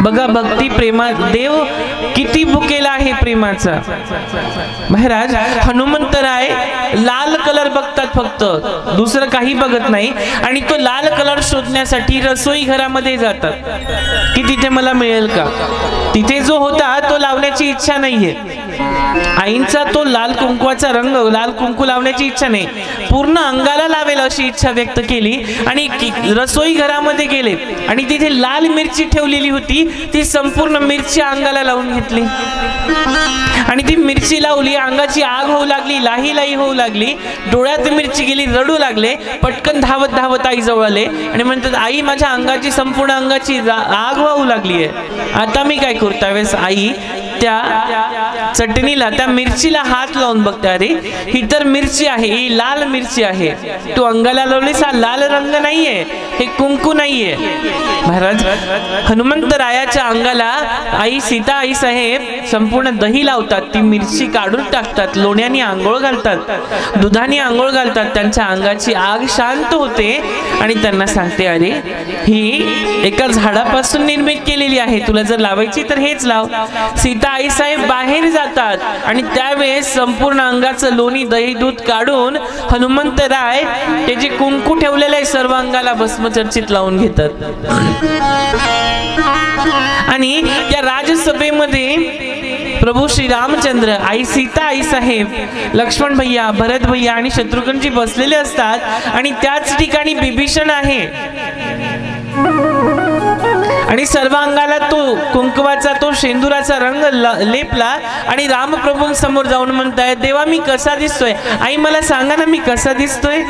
बघा भक्ती प्रेमा देव किती भुकेला आहे प्रेमाचा। महाराज हनुमंतराय लाल कलर बघतात, फक्त दुसरं काही बघत नाही, आणि तो लाल कलर शोधण्यासाठी रसोई घरामध्ये जातात की तिथे मला मिळेल का। तिथे जो होता तो लावण्याची इच्छा नाहीये, आईंचा तो लाल कुंकवाचा रंग, लाल कुंकू लावण्याची इच्छा नाही, पूर्ण अंगाला लावेल अशी इच्छा व्यक्त केली आणि रसोई घरामध्ये गेले आणि तिथे लाल मिरची ठेवलेली होती, ती संपूर्ण मिरची अंगाला लावून घेतली आणि ती मिरची लावली, अंगाची आग होऊ लागली, लाही लाही होऊ लागली, डोळ्यात मिरची गेली, रडू लागले, पटकन धावत धावत आई जवळ आले आणि म्हणतात आई माझ्या अंगाची संपूर्ण अंगाची आग वाहू लागली आहे, आता मी काय करू। त्यावेळेस आई त्या चटणीला, त्या मिरचीला हात लावून बघते, अरे ही तर मिरची आहे, ही लाल मिरची आहे, तू अंगाला लावलीस, हा लाल रंग नाहीये, हे कुंकू नाहीये। महाराज हनुमंतरायाच्या अंगाला आई सीता आई साहेब संपूर्ण दही लावतात, ती मिरची काढून टाकतात, लोण्याने आंघोळ घालतात, दुधाने आंघोळ घालतात, त्यांच्या अंगाची आग शांत होते आणि त्यांना सांगते अरे ही एका झाडापासून निर्मित केलेली आहे, तुला जर लावायची तर हेच लाव। सीता आई साहेब बाहेर जातात आणि त्यावेळेस संपूर्ण अंगाचं लोणी दही दूध काढून हनुमंतराय ते जे कुंकू ठेवलेलं आहे सर्व अंगाला भस्मचर्चित लावून घेतात आणि त्या राजसभेमध्ये प्रभू श्री रामचंद्र, आई सीता आई साहेब, लक्ष्मण भैया, भरत भैया आणि शत्रुघ्नजी बसलेले असतात आणि त्याच ठिकाणी विभीषण आहे आणि सर्व अंगाला तो कुंकवाचा तो शेंदुराचा रंग लेपला आणि रामप्रभूंसमोर जाऊन म्हणताय देवा मी कसा दिसतोय, आई मला सांगा ना मी कसा दिसतोय।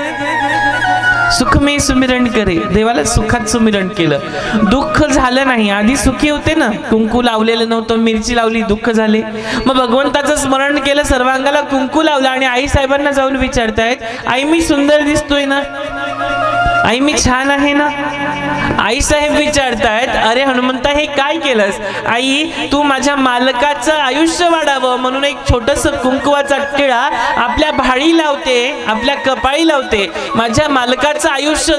सुख में सुमिरण करे, देवाला सुखात सुमिरण केलं, दुःख झालं नाही, आधी सुखी होते ना, कुंकू लावलेलं नव्हतं, मिरची लावली, दुःख झाले, मग भगवंताचं स्मरण केलं, सर्व अंगाला कुंकू लावलं आणि आई साहेबांना जाऊन विचारतायत आई मी सुंदर दिसतोय ना, आई मी छान आहे ना। आई साहेब विचारतायत अरे हनुमंता हे काय केलंस, आई तू माझ्या मालकाचं आयुष्य वाढावं म्हणून एक छोटस कुंकवाचा टिळा आपल्या भाळी लावते, आपल्या कपाळी लावते, माझ्या मालकाचं आयुष्य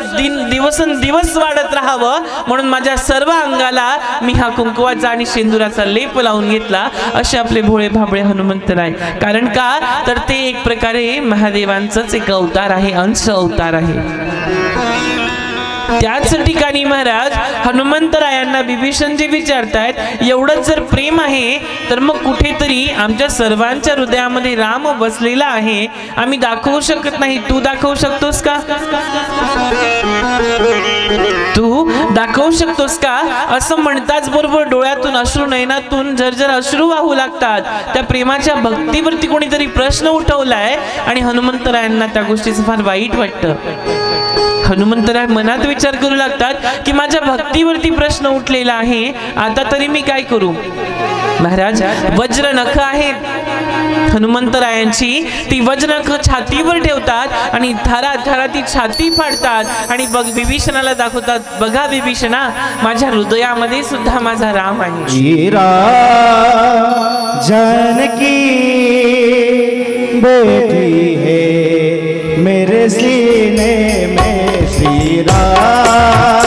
दिवसेंदिवस वाढत राहावं म्हणून माझ्या सर्व अंगाला मी हा कुंकवाचा आणि शेंदुराचा लेप लावून घेतला, असे आपले भोळे भाबळे हनुमंतराय। कारण का तर ते एक प्रकारे महादेवांचंच एक अवतार आहे, अंश अवतार आहे। त्याच ठिकाणी महाराज हनुमंतरायांना विभीषणजी विचारतायत एवढंच जर प्रेम आहे तर मग कुठेतरी आमच्या सर्वांच्या हृदयामध्ये राम बसलेला आहे, आम्ही दाखवू शकत नाही, तू दाखवू शकतोस का, तू दाखवू शकतोस का। असं म्हणताच बरोबर डोळ्यातून अश्रू, नयनातून झरझर अश्रू वाहू लागतात। त्या प्रेमाच्या भक्तीवरती कोणीतरी प्रश्न उठवलाय आणि हनुमंतरायांना त्या गोष्टीचं फार वाईट वाटतं। हनुमंतराय मनात विचार करू लागतात की माझ्या भक्तीवरती प्रश्न उठलेला आहे, आता तरी मी काय करू। महाराज वज्र नख आहेत हनुमंतरायांची, ती वज्र नख छातीवर ठेवतात आणि थरा थरा ती छाती फाडतात आणि विभीषणाला दाखवतात, बघा विभीषणा माझ्या हृदयामध्ये सुद्धा माझा राम आहे। जानकी बैठी है मेरे सीने में, श्री राम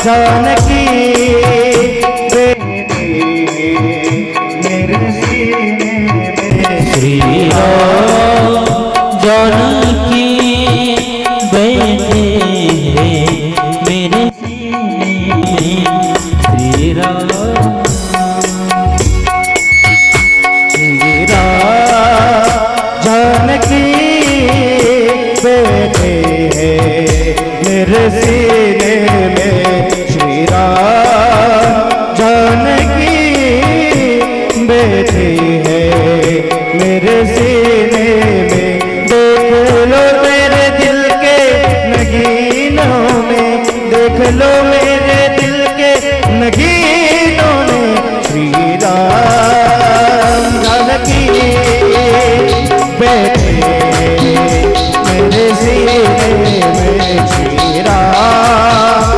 जानकी बैठी मेरे सीने में, श्री राम जानकी बैठी मेरे सीने में, श्री राम जानकी बैठे हैं मेरे सीने में, श्री राम जानकी बैठे हैं मेरे सीने में। देख लो मेरे दिल के नगीनों में, देख लो मेरे दिल के नगीनों में, श्री राम जानकी बैठे मेरे सीने में, श्री राम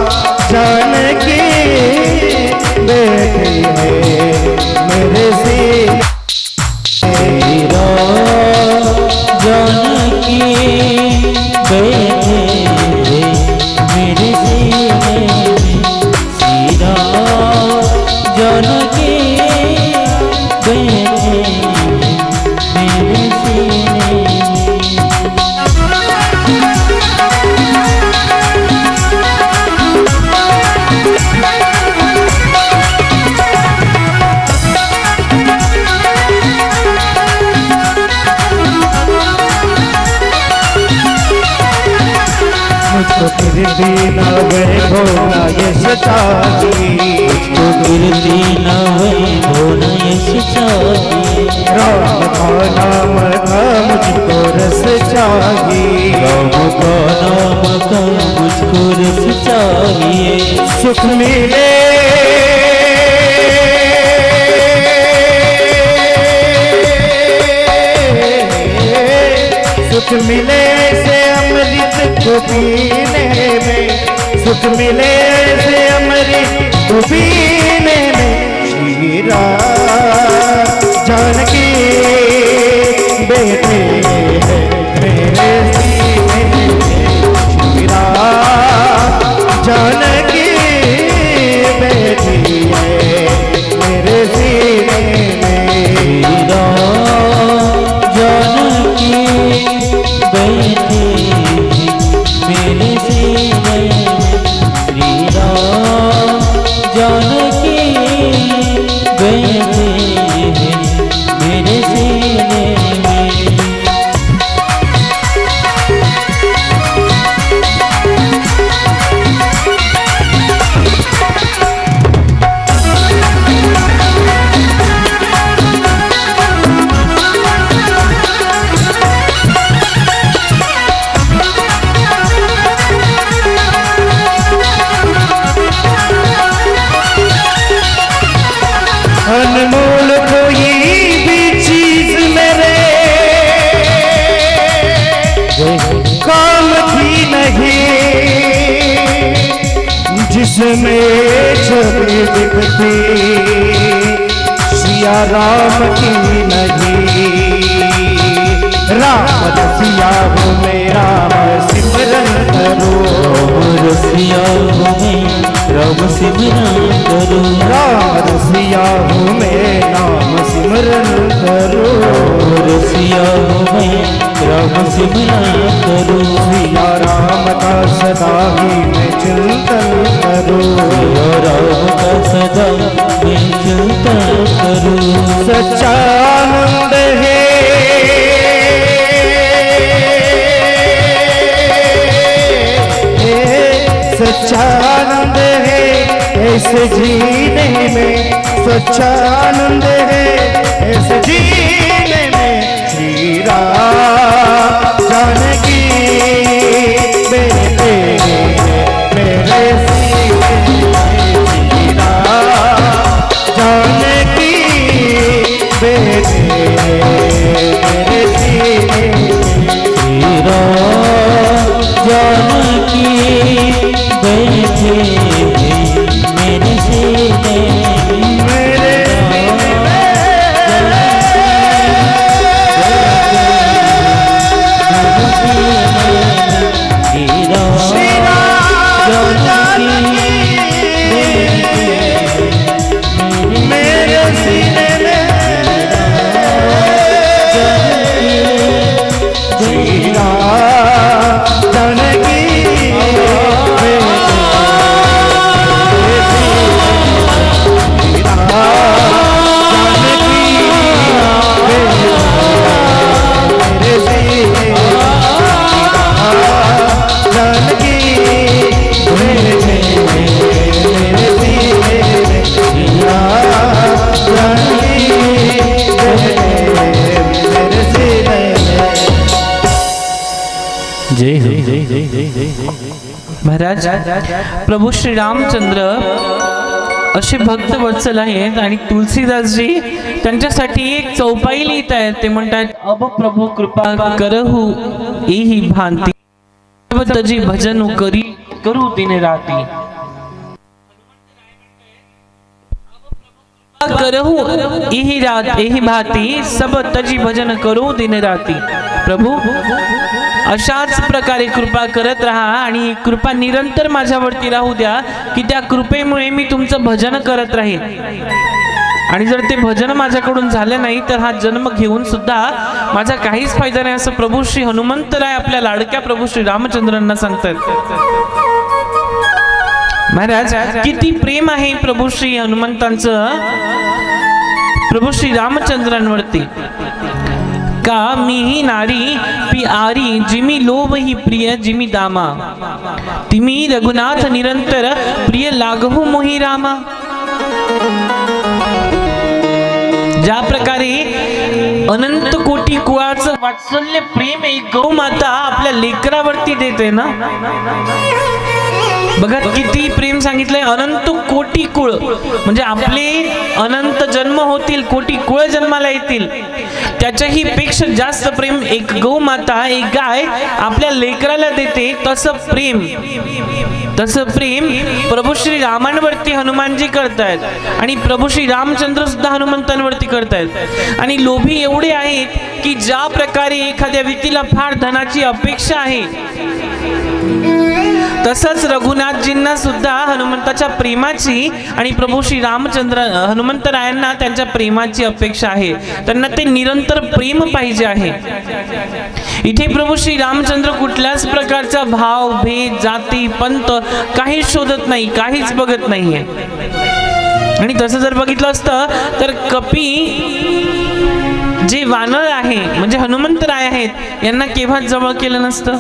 जानकी बैठे मेरे सीने में। मुझको गिरती न भोला ये सचाई, मुझको गिरती न भोला ये सचाई। राम का नाम का मुझको रस चाहिए, राम का नाम का मुझको रस चाहिए। सुख मिले सुख मिले से अमृत को पीने में, सुख मिले से अमृत को पीने में। श्री राम जानकी बैठे हैं मेरे सीने में, श्री राम जानकी बैठी है मेरे सीने में। श्री राम जानकी बैठे मेरे सीने में। श्री राम जानकी बैठे मेरे सीने में। अनमोल कोई भी चीज मेरे काम की नहीं, जिसमें छवि दिखती सिया राम की नहीं। राम रसिया हो मेरा सिमरन करो, रसिया हमें राम सिमरन करो। राम रसिया हूँ मैं नाम सिमरन करो, रसिया हमें राम सिमरन करो। सिया राम का सदा ही मैं चिंतन करूँ, सिया राम का सदा मैं चिंतन करूँ। सच्चानंद है सच्चानंद है ऐसे जीने में, सच्चानंद है ऐसे जीने में। श्री राम जानकी बैठे मेरे सीने में, श्री राम जानकी बैठे मेरे सीने में। श्री राम जानकी बैठे मेरे सीने में। मेरे सीने श्री राम जानकी मेरे सीने में, श्री राम जानकी जय हो जय जय जय जय। महाराज प्रभू श्री रामचंद्र असे भक्त वत्सल आहेत आणि तुलसीदासजी त्यांच्यासाठी एक चौपाई लिहित आहेत. ते म्हणतात अब प्रभू कृपा करहु एही भांती, तजी भजन करी करू दिन राती. करहु एही भाती, सब तजी भजन करू दिन राती. प्रभू अशाच प्रकारे कृपा करत राहा आणि कृपा निरंतर माझ्यावरती राहू द्या की त्या कृपेमुळे मी तुमचं भजन करत राहील. आणि जर ते भजन माझ्याकडून झालं नाही तर हा जन्म घेऊन सुद्धा माझा काहीच फायदा नाही, असं प्रभू श्री हनुमंतराय आपल्या लाडक्या प्रभू श्री रामचंद्रांना सांगतात. महाराज, किती प्रेम आहे प्रभू श्री हनुमंतांचं प्रभू श्री रामचंद्रांवरती. का मीही नारी पिआरी जिमी लोभ ही प्रिय जिमी दामा, तिमी रघुनाथ निरंतर प्रिय लागहु मोही रामा. ज्या प्रकारे अनंत कोटी कुळाचं वात्सल्य प्रेम एक गौ माता आपल्या लेकरावरती देते ना, बघा किती प्रेम सांगितलंय. अनंत कोटी कुळ म्हणजे आपले अनंत जन्म होतील, कोटी कुळ जन्माला येतील, त्याच्याही पेक्षा जास्त प्रेम एक गौ माता, एक गाय आपल्या लेकराला देते. तसं प्रेम प्रभू श्री रामांवरती हनुमानजी करतायत आणि प्रभू श्री रामचंद्र सुद्धा हनुमंतांवरती करतायत. आणि लोभी एवढे आहेत की ज्या प्रकारे एखाद्या व्यक्तीला फार धनाची अपेक्षा आहे, तसंच रघुनाथजींना सुद्धा हनुमंताच्या प्रेमाची आणि प्रभू श्री रामचंद्र हनुमंतरायांना त्यांच्या प्रेमाची अपेक्षा आहे. त्यांना ते निरंतर प्रेम पाहिजे आहे. इथे प्रभू श्री रामचंद्र कुठल्याच प्रकारचा भाव भेद जाती पंत काहीच शोधत नाही, काहीच बघत नाहीये. आणि तसं जर बघितलं असतं तर कपी जे वानर आहे म्हणजे हनुमंतराय आहेत यांना केव्हा जवळ केलं नसतं.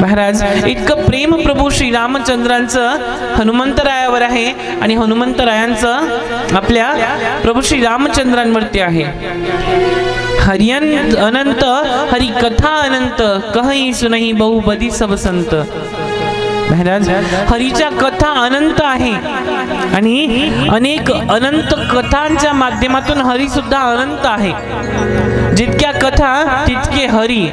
महाराज, इतकं प्रेम प्रभू श्री रामचंद्रांचं हनुमंतरायावर आहे आणि हनुमंतरायांचं आपल्या प्रभू श्री रामचंद्रांवरती आहे. हरियन अनंत हरि कथा अनंत कहीं सुनही बहुबदी सब संत. महाराज, हरीच्या कथा अनंत आहे आणि अनेक अनंत कथांच्या माध्यमातून हरी सुद्धा अनंत आहे. जितक्या कथा तितके हरी.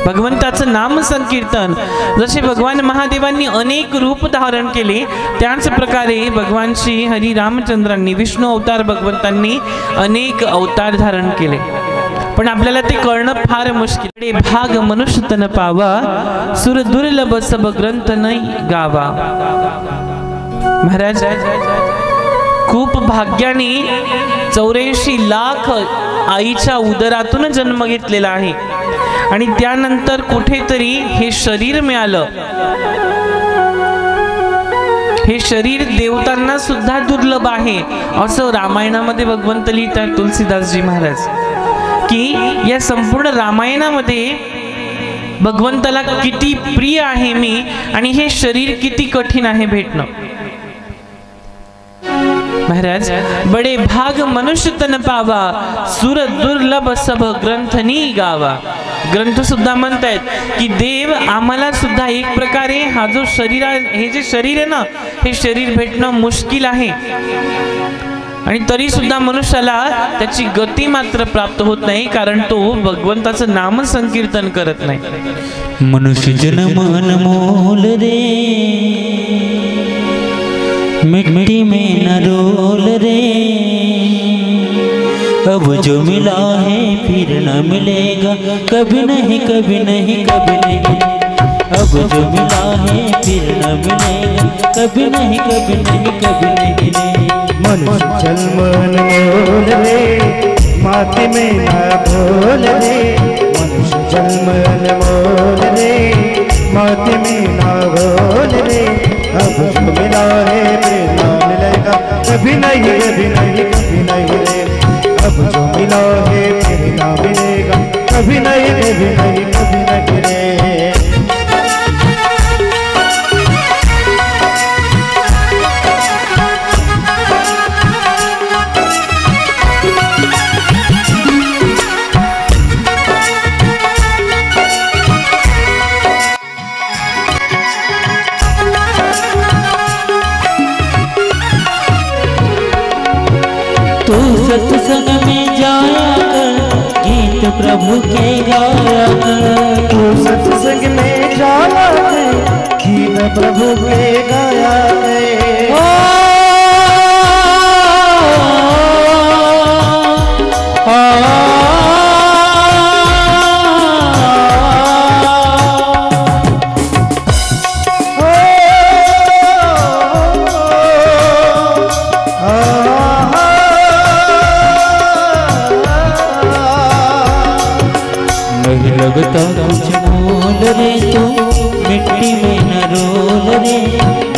भगवंताचं नाम संकीर्तन, जसे भगवान महादेवांनी अनेक रूप धारण केले त्याच प्रकारे भगवान श्री हरी रामचंद्रांनी विष्णू अवतार भगवंतांनी अनेक अवतार धारण केले. पण आपल्याला ते कळणं फार मुश्किल. भाग मनुष्य तन पावा, सुर दुर्लभ सब ग्रंथ नाही गावा. महाराज, खूप भाग्याने 84 लाख आईच्या उदरातून जन्म घेतलेला आहे आणि त्यानंतर कुठेतरी हे शरीर मिळालं. हे शरीर देवतांना सुद्धा दुर्लभ आहे असं रामायणामध्ये भगवंत लिहितात तुलसीदासजी महाराज, की या संपूर्ण रामायणामध्ये भगवंताला किती प्रिय आहे मी आणि हे शरीर किती कठीण आहे भेटणं. महाराज, बडे भाग मनुष्य तन पावा, सुर दुर्लभ सब ग्रंथनी गावा. ग्रंथ सुद्धा म्हणतायत की देव आम्हाला सुद्धा एक प्रकारे हा जो शरीर हे जे शरीर आहे ना, हे शरीर भेटणं मुश्किल आहे आणि तरी सुद्धा मनुष्याला त्याची गती मात्र प्राप्त होत नाही, कारण तो भगवंताचं नाम संकीर्तन करत नाही. मनुष्य जन्म अनमोल रे, मिट्टी में न रोल रे, अब जो मिला है फिर न मिलेगा, कभी नहीं कभी नहीं कभी नहीं. अब जो मिला है फिर न मिलेगा, कभी नहीं कभी नहीं कभी नहीं. मनुष्य जन्म अनमोल रे, माटी में न भूल रे. मनुष्य जन्म अनमोल रे, माटी में न भूल रे. अब जो मिला है फिर न मिलेगा, कभी नहीं कभी नहीं कभी नहीं रे. अब जो मिला है फिर न मिलेगा, कभी नहीं कभी नहीं कभी नहीं रे. तू सत्संग में जाया कर, गीत प्रभु के गाया कर. तू सत्संग में जाया कर, गीत प्रभु के गाया कर.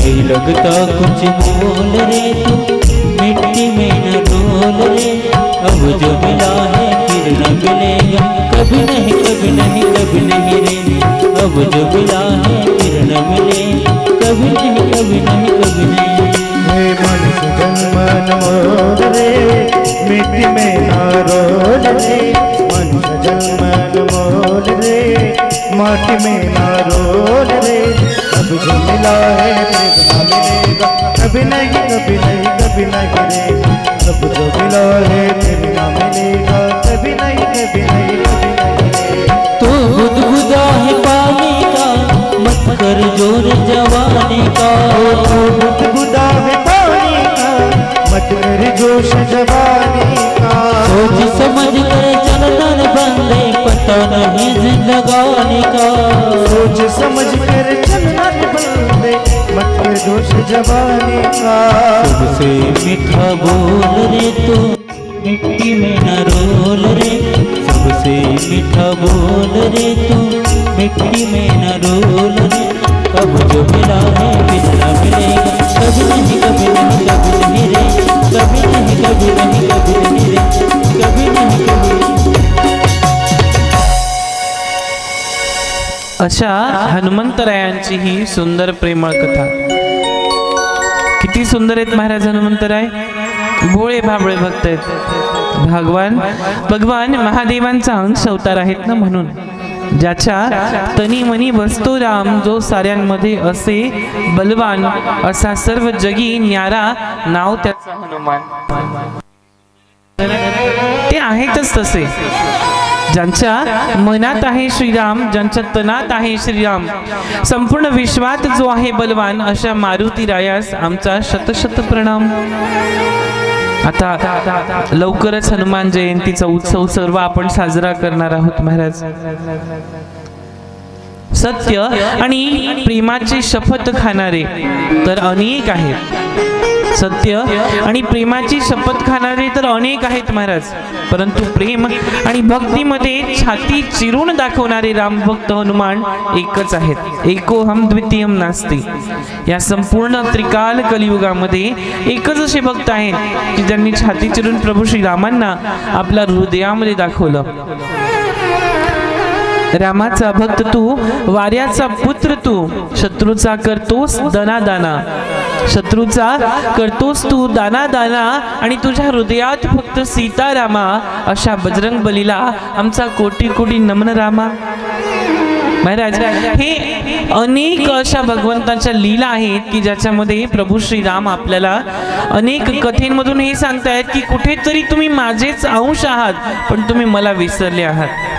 नहीं लगता कुछ मोल रे तू मिट्टी में न डोल रे। अब जो मिला है फिर न मिलेगा कभी नहीं कभी नहीं कभी नहीं रे। अब जो मिला है फिर न मिलेगा कभी नहीं कभी नहीं कभी नहीं। हे मनुष्य जन्म अनमोल रे मिट्टी में ना रोल रे। मनुष्य जन्म अनमोल रे माटी में ना रोल रे। अब जो मिला है फिर ना मिलेगा कभी नहीं कभी नहीं कभी नहीं रे। अब जो मिला है फिर ना मिलेगा कभी नहीं कभी नहीं कभी नहीं रे। तू गुदगुदा है पानी का मत कर जोर जवानी का। तू गुदगुदा है पानी का मत कर जोश जवानी का। सोच समझ कर चलना न बंदे पता नहीं जिंदगानी का। सोच समझ कर चलना रे बंदे मत कर जोश जवानी का। सबसे मीठा बोल रे तू मिट्टी में न रोल रे। सबसे मीठा बोल रे तू मिट्टी में न रोल रे। अब जो मिला है फिर न मिलेगा कभी नहीं कभी नहीं कभी नहीं रे। कभी नहीं कभी नहीं कभी नहीं रे। कभी नहीं कभी नहीं। अशा हनुमंतरायांची ही सुंदर प्रेमळ कथा. किती सुंदर आहेत महाराज हनुमंतराय. भोळे भाबळे भक्त आहेत. भगवान महादेवांचा अंश अवतार आहेत ना, म्हणून ज्याच्या तनी मनी बसतो राम, जो साऱ्यांमध्ये असे बलवान, असा सर्व जगी न्यारा, नाव त्याचं हनुमान. ते आहेतच तसे. ज्यांच्या मनात आहे श्रीराम, ज्यांच्या तनात आहे श्रीराम, संपूर्ण विश्वात जो आहे बलवान, अशा मारुती रायास आमचा शतशत प्रणाम. आता लवकरच हनुमान जयंतीचा उत्सव सर्व आपण साजरा करणार आहोत महाराज. सत्य आणि प्रेमाची शपथ खाणारे तर अनेक आहेत. सत्य आणि प्रेमाची शपथ खाणारे तर अनेक आहेत महाराज, परंतु प्रेम आणि भक्तीमध्ये छाती चिरून दाखवणारे रामभक्त हनुमान एकच आहेत. एकोहम द्वितीयम नास्ति. या संपूर्ण त्रिकाल कलियुगामध्ये एकच असे भक्त आहेत की ज्यांनी छाती चिरून प्रभू श्रीरामांना आपल्या हृदयामध्ये दाखवलं. रामाचा भक्त तू, वाऱ्याचा पुत्र तू, शत्रूचा करतोस दना दाना. शत्रूचा करतोस तू दाना दाना, आणि तुझ्या हृदयात फक्त सीतारामा. अशा बजरंग बलीला आमचा कोटी कोटी नमन रामा. महाराज, हे अनेक अशा भगवंतांच्या लीला आहेत की ज्याच्यामध्ये प्रभू श्रीराम आपल्याला अनेक कथेंमधून हे सांगतायत की कुठेतरी तुम्ही माझेच अंश आहात, पण तुम्ही मला विसरले आहात.